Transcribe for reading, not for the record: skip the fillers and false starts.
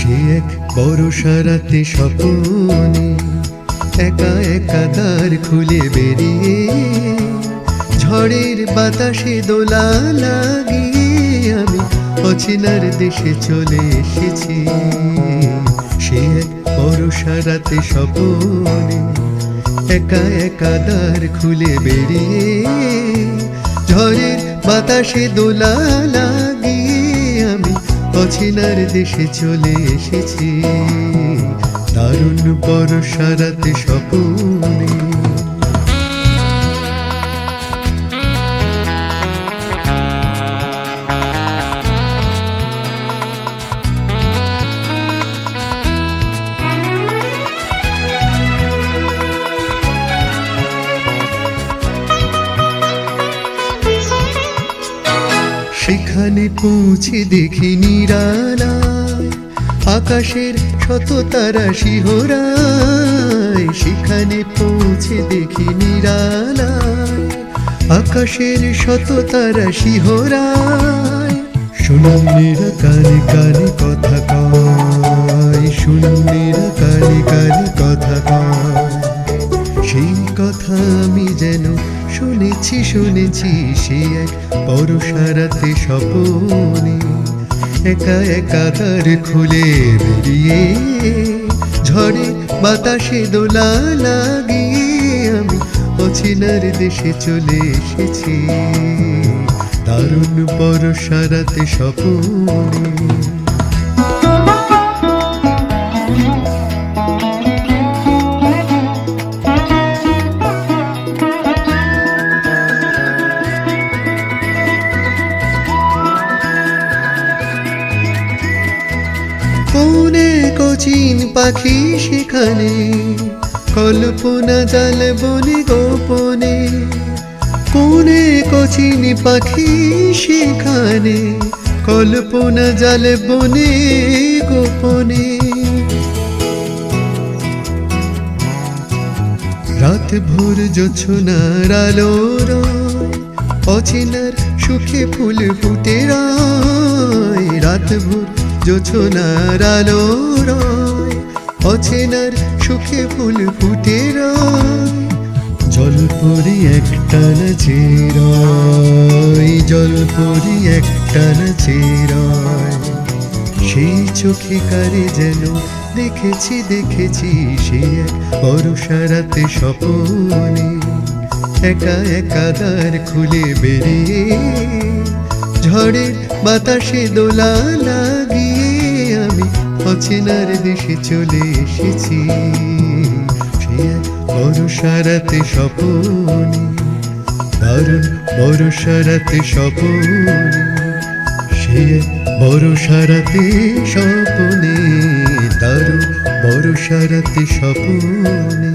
সে এক বর্ষা রাতে স্বপনে একা একা দ্বার খুলে বেরিয়ে ঝড়ের বাতাসে দোলা লাগিয়ে আমি অচেনার দেশে চলে এসেছি। সে এক বর্ষা রাতে স্বপনে একা একা দ্বার খুলে বেরিয়ে ঝড়ের বাতাসে দোলা লাগিয়ে আমি অচেনার দেশে চলে এসেছি। দারুণ বর্ষা রাতে স্বপনে সেখানে পৌঁছে দেখি নিরালায় আকাশের শত তারা শিহরায়। সেখানে পৌঁছে দেখি নিরালায় আকাশের শত তারা শিহরায়। শূন্যেরা কানে কানে কথা কয়, শূন্যেরা কানে কানে কথা কয়। সেই কথা আমি যেন শুনেছি শুনেছি সে এক বর্ষা রাতে স্বপনে একা একা দ্বার খুলে বেরিয়ে ঝড়ে বাতাসে দোলা লাগিয়ে আমি অচেনার দেশে চলে এসেছি। দারুণ বর্ষা রাতে স্বপনে কোনে কোচিন পাখি সেখানে কল্পনা জাল বনে গোপনে। কোনে কোচিন পাখি সেখানে কল্পনা জাল বনে গোপনে। রাত ভোর জোছনার আলো রয় অচেনার সুখে ফুল ফুটে রয়। রাত ভোর জোছনার আলো রয় অচেনার সুখে ফুল ফুটে রয়। জলপরি একটা নাচে রয়, জলপরি একটা নাচে রয়। সেই চোখে কারে যেন দেখেছি দেখেছি সে এক বর্ষা রাতে স্বপনে একা একা দ্বার খুলে বেরিয়ে ঝড়ের বাতাসে দোলা লাগিয়ে আমি অচেনার দেশে চলে এসেছি। সে এক বর্ষা রাতে স্বপনে দারুণ বর্ষা রাতে স্বপনে। সে এক বর্ষা রাতে স্বপনে দারুণ বর্ষা রাতে স্বপনে।